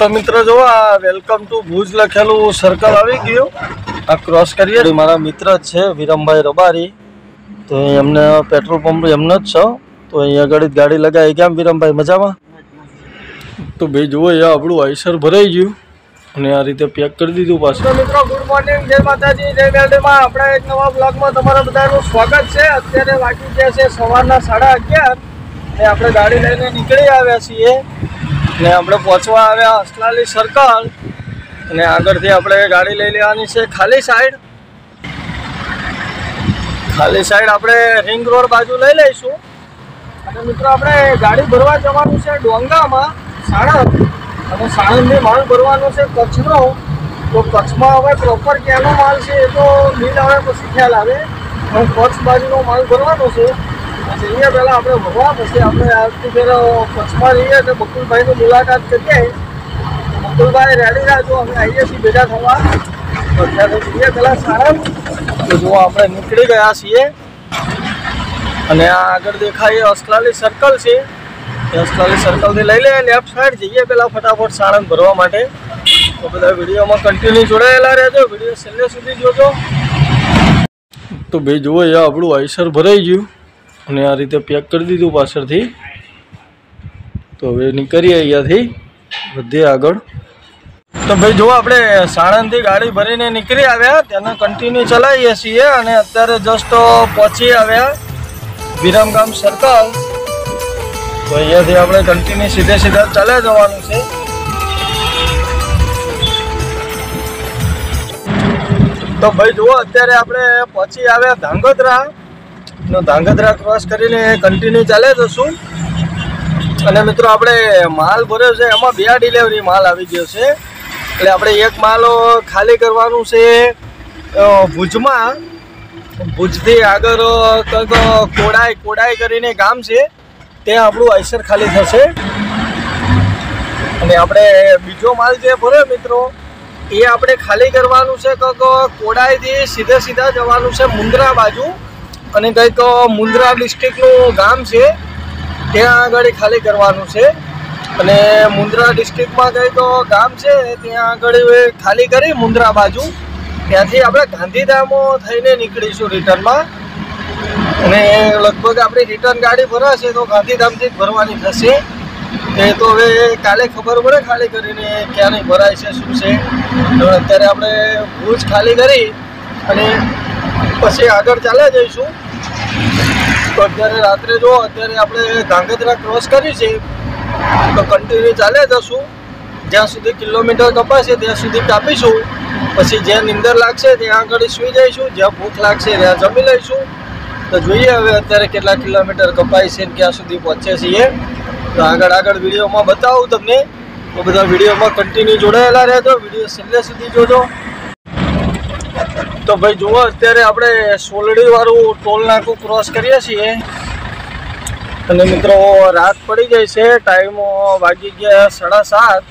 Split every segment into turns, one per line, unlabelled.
तो मित्र जो आ वेलकम टू भूज लखेलू सर्कल आई गयो आ क्रॉस करिए। मारा मित्र है विरमभाई रबारी, तो एमने पेट्रोल पंप एमने ज छो, तो अहीं आगळ गाड़ी लगाई। केम विरमभाई मजामां? तो भाई जुओ आपणुं आईसर भराई गयुं અને આ રીતે પેક કરી દીધું પાછું। તો મિત્રો ગુડ મોર્નિંગ, જય માતાજી, જય મેલડીમાં। આપણા એક નવા બ્લોગમાં તમારા બધાનું સ્વાગત છે। અત્યારે વાગી ગયા છે સવારના 11:30 અને આપણે ગાડી લઈને નીકળી આવ્યા છીએ અને આપણે પહોંચવા આવ્યા અસલાલી સર્કલ અને આગળથી આપણે ગાડી લઈ લેવાની છે ખાલી સાઈડ। ખાલી સાઈડ આપણે રિંગ રોડ બાજુ લઈ લઈશું અને મિત્રો આપણે ગાડી ભરવા જવાનું છે ડોંગામાં સાણંદ, અને સાણંદથી માલ ભરવાનો છે કચ્છનો। તો કચ્છમાં હવે પ્રોપર ક્યાંનો માલ છે એ તો નહીં આવે પછી ખ્યાલ આવે, પણ કચ્છ બાજુનો માલ ભરવાનો છે। જઈએ પહેલાં આપણે ભરવા, પછી આપણે આજથી ફેર કચ્છમાં રહીએ એટલે બકુલભાઈની મુલાકાત કરીએ। બકુલભાઈ રેડી રાખજો, અમે આવીએ છીએ ભેગા થવા। તો અત્યારે જઈએ પહેલાં સાણંદ। તો જો આપણે નીકળી ગયા છીએ અને આ આગળ દેખાય અસલાલી સર્કલ છે। અસલાલી સર્કલ થી લઈ લે લેફ્ટ સાઈડ જઈએ પહેલાં ફટાફટ સાણંદ ભરવા માટે। તો બધા વિડીયોમાં કન્ટિન્યુ જોડાયેલા રહેજો, વિડીયો છેલ્લે સુધી જોજો। તો ભાઈ જુઓ આપણું આઈસર ભરાઈ ગયું અને આ રીતે પેક કરી દીધું પાછળથી। તો હવે નીકળીએ અહીંયાથી વધીએ આગળ। તો ભાઈ જુઓ આપણે સાણંદથી ગાડી ભરીને નીકળી આવ્યા, તેના કન્ટિન્યુ ચલાવીએ છીએ અને અત્યારે જસ્ટ પહોંચી આવ્યા વિરમગામ સર્કલ। तो अहींयाथी आपणे कंटिन्यू सीधे सीधा चाले जवानुं छे। तो भाई जुओ अत्यारे आपणे पहोंची आव्या धांगध्रा, धांगध्रा क्रॉस करीने कंटिन्यू चाले जशुं। अने मित्रों आपणे माल भर्यो छे, एमां 2 डिलिवरी माल आवी गयो छे, એટલે આપણે એક માલ ખાલી કરવાનું છે ભુજમાં। ભુજથી આગળ કંઈક કોડાઈ કરીને ગામ છે, ત્યાં આપણું આઈસર ખાલી થશે। અને આપણે બીજો માલ જે ભર્યો મિત્રો એ આપણે ખાલી કરવાનું છે કંઈક કોડાઈથી સીધે સીધા જવાનું છે મુન્દ્રા બાજુ, અને કંઈક મુન્દ્રા ડિસ્ટ્રિક્ટનું ગામ છે ત્યાં આગળ ખાલી કરવાનું છે। અને મુન્દ્રા ડિસ્ટ્રિક્ટમાં કંઈક ગામ છે ત્યાં આગળ ખાલી કરી મુન્દ્રા બાજુ, ત્યાંથી આપણે ગાંધીધામ થઈને નીકળીશું રિટર્નમાં। અને લગભગ આપણી રિટર્ન ગાડી ભરાશે તો ગાંધીધામથી જ ભરવાની થશે। એ તો હવે કાલે ખબર પડે ખાલી કરીને ક્યાં નહીં ભરાય છે શું છે। તો અત્યારે આપણે ભુજ ખાલી કરી અને પછી આગળ ચાલ્યા જઈશું। તો અત્યારે રાત્રે જો અત્યારે આપણે ધાંગધ્રા ક્રોસ કરી છે તો કન્ટિન્યુ ચાલ્યા જશું, જ્યાં સુધી કિલોમીટર કપાશે ત્યાં સુધી કાપીશું, પછી જ્યાં નીંદર લાગશે ત્યાં આગળ સૂઈ જઈશું, જ્યાં ભૂખ લાગશે ત્યાં જમી લઈશું। तो જોઈએ હવે અત્યારે કેટલા કિલોમીટર કપાય છે ને ક્યાં સુધી પહોંચે છીએ। તો આગળ વિડીયોમાં બતાવું તમને, તો બધા વિડીયોમાં કન્ટિન્યુ જોડાયેલા રહેજો, વિડીયો છેલ્લે સુધી જોજો। તો ભાઈ જુઓ અત્યારે આપણે સોલડીવાળું ટોલ નાકું ક્રોસ કરીએ છીએ અને મિત્રો રાત પડી ગઈ છે, ટાઈમ વાગી ગયા 7:30,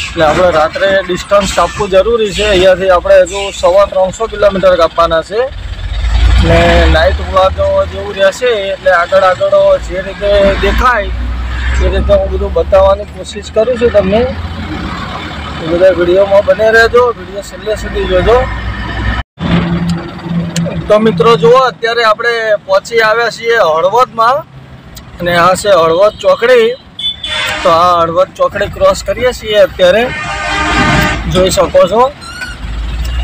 એટલે આપણે રાત્રે ડિસ્ટન્સ કાપવું જરૂરી છે। અહીંયાથી આપણે હજુ 350 કિલોમીટર કાપવાના છે ને નાઇટ વ્લોગ જેવું રહેશે, એટલે આગળ જે રીતે દેખાય એ રીતે હું બધું બતાવવાની કોશિશ કરું છું તમને। બધા વિડીયોમાં બને રહેજો, વિડીયો છેલ્લે સુધી જોજો। તો મિત્રો જુઓ અત્યારે આપણે પહોંચી આવ્યા છીએ હળવદમાં અને આ છે હળવદ ચોકડી। તો આ હળવદ ચોકડી ક્રોસ કરીએ છીએ અત્યારે, જોઈ શકો છો।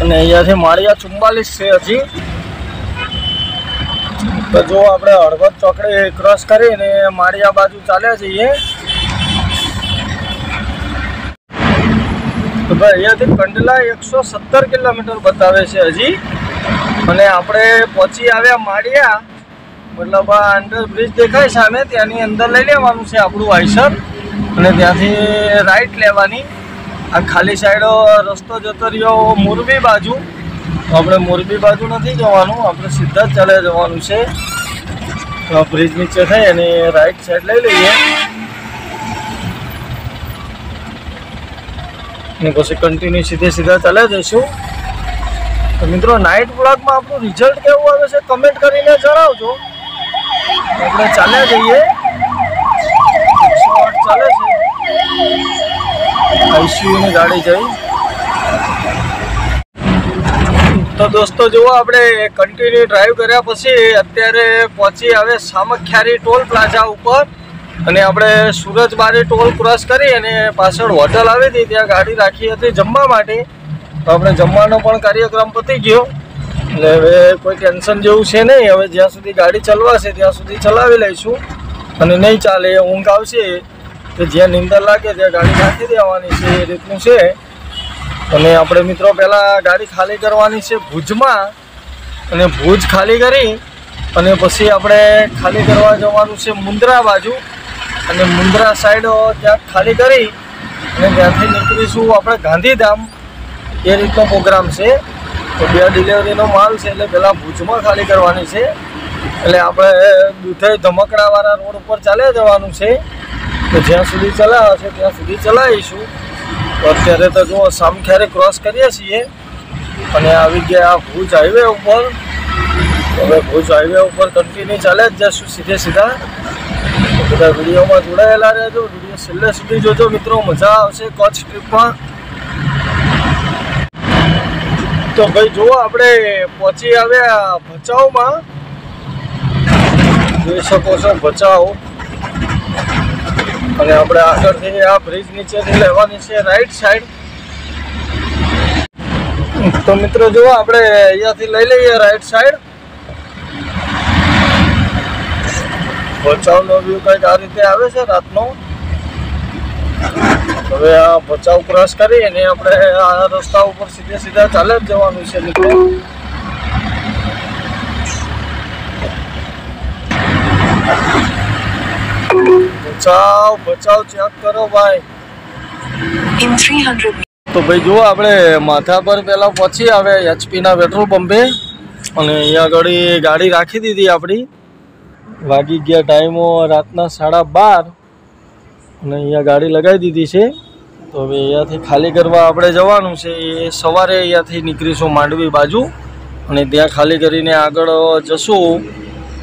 અને અહીંયાથી માળિયા 44 છે હજી। तो जो આપણે હળવદ ચોકડી ક્રોસ કરીને માળિયા બાજુ ચાલ્યા જઈએ। તો ભાઈ અહીંયાથી કંડલા 170 કિલોમીટર બતાવે છે હજી, અને આપણે પહોંચી આવ્યા માળિયા, મતલબ આ અંડરબ્રિજ દેખાય સામે, ત્યાંની અંદર લઈ લેવાનું છે આપણું આઈસર અને ત્યાંથી રાઈટ લેવાની। આ ખાલી સાઈડ રસ્તો જતો રહ્યો મોરબી બાજુ, આપણે મોરબી બાજુ નથી જવાનું, આપણે સીધા જ ચાલે જવાનું છે। તો બ્રિજ નીચે થઈ અને રાઈટ સાઈડ લઈ લઈએ અને પછી કન્ટિન્યુ સીધા ચાલે જઈશું। તો મિત્રો નાઇટ વ્લોગમાં આપણું રિઝલ્ટ કેવું આવે છે કમેન્ટ કરીને જણાવજો। આપણે ચાલ્યા જઈએ, 108 ચાલે છે। આઈસીયુની ગાડી જઈ. તો દોસ્તો જુઓ, આપણે કન્ટિન્યુ ડ્રાઈવ કર્યા પછી અત્યારે પહોંચી આવે સામખિયારી ટોલ પ્લાઝા ઉપર. અને આપણે સુરજબારી ટોલ ક્રોસ કરી અને પાછળ હોટલ આવી હતી, ત્યાં ગાડી રાખી હતી જમવા માટે. તો આપણે જમવાનો પણ કાર્યક્રમ પતી ગયો, એટલે હવે કોઈ ટેન્શન જેવું છે નહીં. હવે જ્યાં સુધી ગાડી ચલાવશે ત્યાં સુધી ચલાવી લઈશું, અને નહીં ચાલે ઊંઘ આવશે તો જ્યાં નીંદર લાગે ત્યાં ગાડી નાખી દેવાની છે, એ રીતનું છે. અને આપણે મિત્રો પહેલાં ગાડી ખાલી કરવાની છે ભુજમાં, અને ભુજ ખાલી કરી અને પછી આપણે ખાલી કરવા જવાનું છે મુન્દ્રા બાજુ. અને મુન્દ્રા સાઈડ ત્યાં ખાલી કરી અને ત્યાંથી નીકળીશું આપણે ગાંધીધામ. એ રીતનો પ્રોગ્રામ છે. તો 2 ડિલિવરીનો માલ છે, એટલે પહેલાં ભુજમાં ખાલી કરવાની છે. એટલે આપણે દુધઈ ધમકડાવાળા રોડ ઉપર ચાલ્યા જવાનું છે. તો જ્યાં સુધી ચલાવશે ત્યાં સુધી ચલાવીશું. તો અત્યારે તો જો સામખિયારી ક્રોસ કરીએ છીએ અને આવી ગયા ભુજ હાઈવે ઉપર. હવે ભુજ હાઈવે ઉપર કન્ટિન્યુ ચાલ્યા જ જશું સીધા. બધા વિડીયોમાં જોડાયેલા રહેજો, વિડીયો છેલ્લે સુધી જોજો મિત્રો, મજા આવશે કચ્છ ટ્રીપમાં. તો ભાઈ જુઓ, આપણે પહોંચી આવ્યા ભચાઉમાં. જોઈ શકો છો ભચાઉ. અને આપણે આગળથી આ બ્રિજ નીચેથી લેવાની છે રાઈટ સાઈડ. તો મિત્રો જુઓ, આપણે અહીંયાથી લઈ લઈએ રાઈટ સાઈડ. ભચાઉનો વ્યૂ કંઈક આ રીતે આવે છે રાતનો. હવે આ ભચાઉ ક્રોસ કરી અને આપણે આ રસ્તા ઉપર સીધા ચાલે જ જવાનું છે મિત્રો. ભચાઉ ચેક કરો ભાઈ. તો ભાઈ જુઓ, આપણે માથા પર પહેલાં પહોંચી આવે એચપીના પેટ્રોલ પંપે. અને અહીંયા આગળ ગાડી રાખી દીધી આપણી. વાગી ગયા ટાઈમો રાતના 12:30 અને અહીંયા ગાડી લગાવી દીધી છે. તો હવે અહીંયાથી ખાલી કરવા આપણે જવાનું છે. એ સવારે અહીંયાથી નીકળીશું માંડવી બાજુ અને ત્યાં ખાલી કરીને આગળ જશું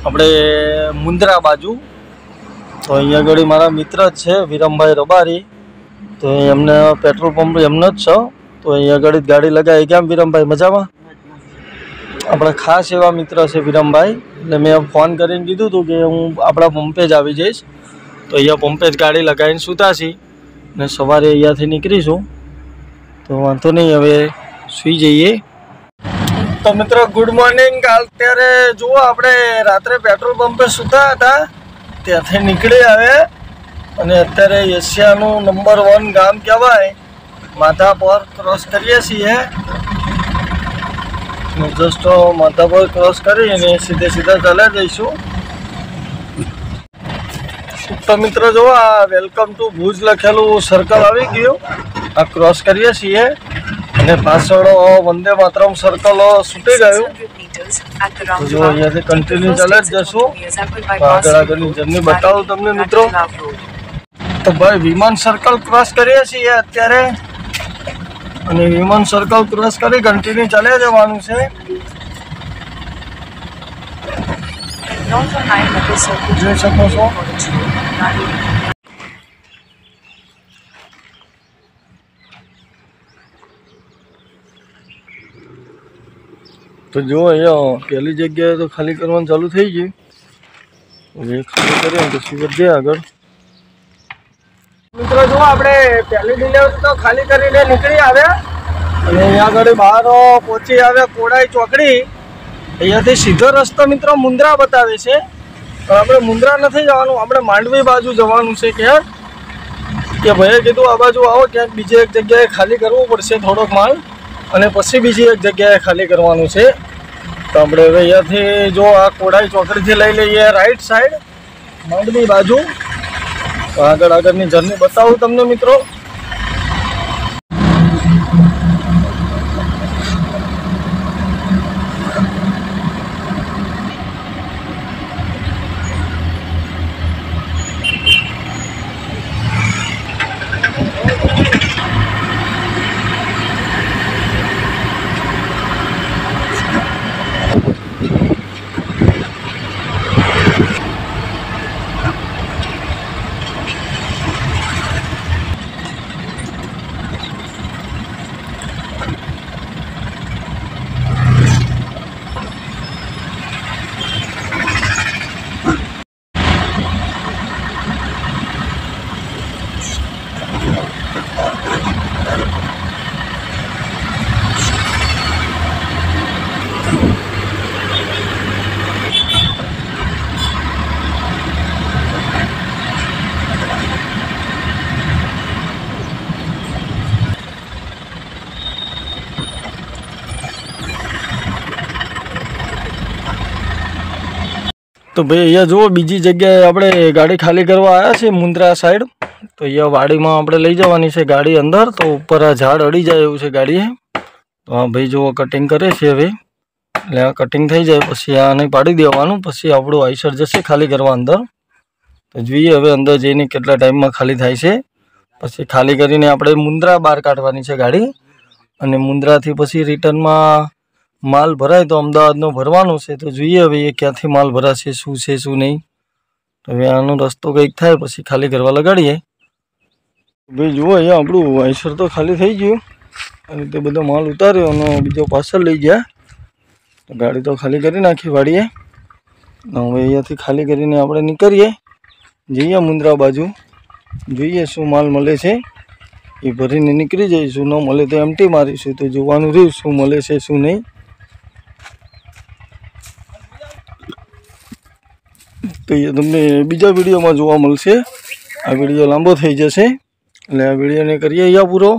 આપણે મુન્દ્રા બાજુ. તો અહીંયા આગળ મારા મિત્ર જ છે વિરમભાઈ રબારી. તો એમને પેટ્રોલ પંપ એમનો જ છે. તો અહીંયા આગળ ગાડી લગાવી. કેમ વિરમભાઈ, મજામાં? આપણા ખાસ એવા મિત્ર છે વિરમભાઈ. એટલે મેં ફોન કરીને કીધું હતું કે હું આપણા પંપે જ આવી જઈશ. તો અહીંયા પંપે જ ગાડી લગાવીને સૂતા છીએ ને સવારે અહીંયાથી નીકળીશું. તો વાંધો નહીં, હવે સૂઈ જઈએ. તો મિત્રો ગુડ મોર્નિંગ. અત્યારે જુઓ, આપણે રાત્રે પેટ્રોલ પંપે સૂતા હતા, ત્યાંથી નીકળી આવે અને અત્યારે એશિયાનું નંબર 1 ગામ કહેવાય માથા પર ક્રોસ કરીએ છીએ. જસ્ટ માથા પર ક્રોસ કરીને સીધા ચાલ્યા જઈશું. તો મિત્રો જુઓ, આ વેલકમ ટુ ભુજ લખેલું સર્કલ આવી ગયું. આ ક્રોસ કરીએ છીએ અને પાછળ વંદે માતરમ સર્કલ છૂટી ગયું. જો અહીંયાથી કન્ટિન્યુ ચાલે જ જશું. આગળની જર્ની બતાવું તમને મિત્રો. તો ભાઈ વિમાન સર્કલ ક્રોસ કરીએ છીએ અત્યારે, અને વિમાન સર્કલ ક્રોસ કરી કન્ટિન્યુ ચાલ્યા જવાનું છે. જોઈ શકો છો. તો જો અહીંયા પહેલી જગ્યાએ તો ખાલી કરવાનું ચાલુ થઈ ગયું. હવે ખાલી કરીએ પછી વધીએ આગળ. મિત્રો જુઓ, આપણે પહેલી ડિલિવરી તો ખાલી કરીને નીકળી આવ્યા અને અહીંયા આગળ બહાર પહોંચી આવ્યા કોડાઈ ચોકડી. અહીંયાથી સીધો રસ્તો મિત્રો મુન્દ્રા બતાવે છે, પણ આપણે મુન્દ્રા નથી જવાનું, આપણે માંડવી બાજુ જવાનું છે. ક્યાંક કે ભાઈએ કીધું આ બાજુ આવો, ક્યાંક બીજી એક જગ્યાએ ખાલી કરવું પડશે થોડોક માલ, અને પછી બીજી એક જગ્યાએ ખાલી કરવાનું છે. તો આપણે હવે અહીંયાથી જો આ કોડાઈ ચોકડીથી લઈ લઈએ રાઈટ સાઈડ માંડવી બાજુ. તો આગળની જર્ની બતાવું તમને મિત્રો. તો ભાઈ અહીંયા જુઓ બીજી જગ્યાએ આપણે ગાડી ખાલી કરવા આવ્યા છે મુન્દ્રા સાઈડ. તો અહીંયા વાડીમાં આપણે લઈ જવાની છે ગાડી અંદર. તો ઉપર આ ઝાડ અડી જાય એવું છે ગાડીએ. તો આ ભાઈ જુઓ કટિંગ કરે છે હવે. એટલે આ કટિંગ થઈ જાય પછી આને પાડી દેવાનું, પછી આપણું આઈસર જશે ખાલી કરવા અંદર. તો જોઈએ હવે અંદર જઈને કેટલા ટાઈમમાં ખાલી થાય છે. પછી ખાલી કરીને આપણે મુન્દ્રા બહાર કાઢવાની છે ગાડી. અને મુન્દ્રાથી પછી રિટર્નમાં માલ ભરાય તો અમદાવાદનો ભરવાનો છે. તો જોઈએ હવે એ ક્યાંથી માલ ભરાશે, શું છે શું નહીં. તો હવે આનો રસ્તો કંઈક થાય પછી ખાલી કરવા લગાડીએ. ભાઈ જુઓ અહીંયા આપણું આઈસર તો ખાલી થઈ ગયું અને તે બધો માલ ઉતાર્યો અને બીજો પાછળ લઈ ગયા. તો ગાડી તો ખાલી કરી નાખી વાડીએ. હવે અહીંયાથી ખાલી કરીને આપણે નીકળીએ, જઈએ મુન્દ્રા બાજુ. જોઈએ શું માલ મળે છે એ ભરીને નીકળી જઈશું. ન મળે તો એમટી મારીશું. તો જોવાનું રહ્યું શું મળે છે શું નહીં. તો એ તમને બીજા વિડીયોમાં જોવા મળશે. આ વિડીયો લાંબો થઈ જશે એટલે આ વિડીયોને કરીએ અહીંયા પૂરો.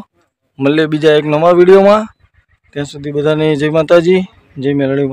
મળીએ બીજા એક નવા વિડીયોમાં. ત્યાં સુધી બધાને જય માતાજી, જય મેલડી.